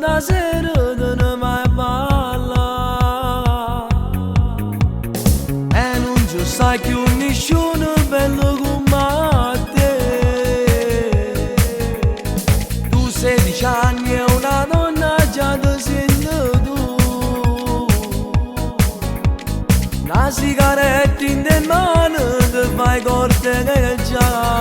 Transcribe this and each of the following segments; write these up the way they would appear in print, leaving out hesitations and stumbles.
da sera non mai balla e non ci sta più nessuno bello come te. Tu 16 anni e una donna già ti senti tu, una sigaretta in mano ti fai corteggiare.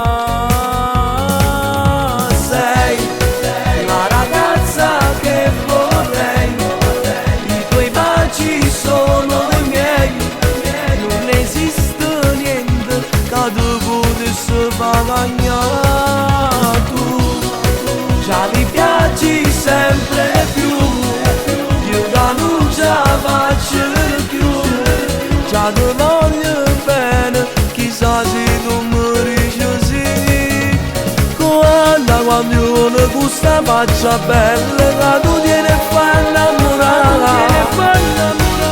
Tu già mi piaci sempre più, io da non ce la faccio più, già ti voglio bene, chissà se tu mi dici sì. Quando io ne questa faccia bella, che tu tieni a fare innamorare,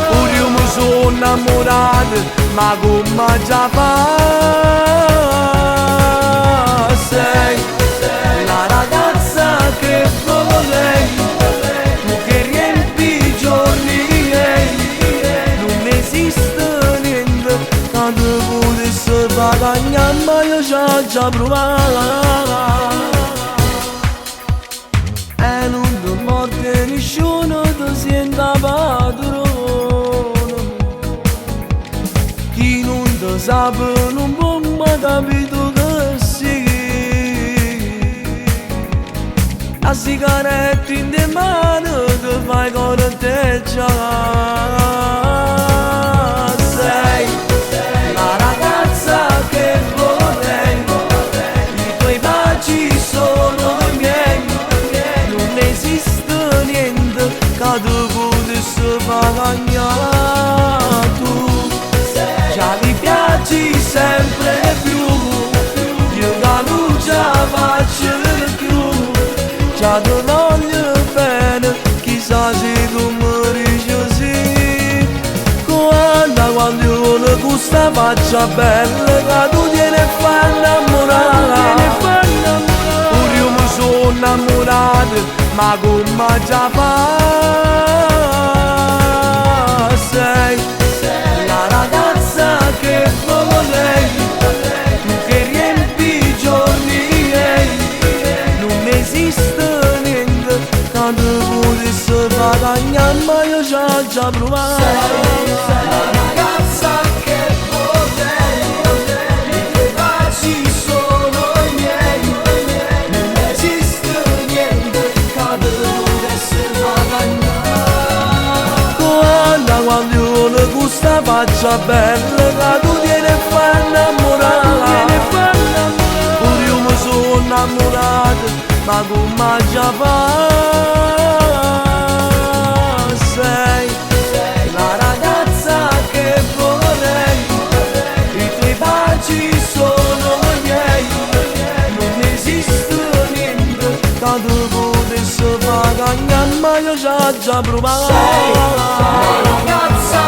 pure io mi sono innamorato, ma come già fa? Sei la ragazza che volevi, tu che riempi i giorni miei, non esiste niente che ti potesse guadagnare, ma io già provato e non ti morte nessuno ti senta padrone. Chi non ti sa non può mai capire che sei. La sigaretta in mano ti fai corteggiare. Sei la ragazza che vorrei, i tuoi baci sono i miei, non esiste niente che ti potesse guadagnare. Tu già mi piaci sempre più, io da non ce la faccio più, già ti voglio bene, chissà se tu mi dici sì. Quando io ne questa faccia bella, che tu tieni a fare innamorare, pure io mi sono innamorato, ma come già fa? Sei la ragazza che volevi, tu che riempi i giorni miei, non esiste niente che ti potesse guadagnare, ma io già provato. Sei la ragazza che volevi, i tuoi baci sono i miei, non esiste niente che ti potesse guadagnare. Quando io ne questa faccia bella, che tu tieni a fare innamorare, pure io mi sono innamorato, ma come già fa? Sei la ragazza che vorrei, i tuoi baci sono i miei, non esiste niente che ti potesse guadagnare, ma io già provato. Sei la ragazza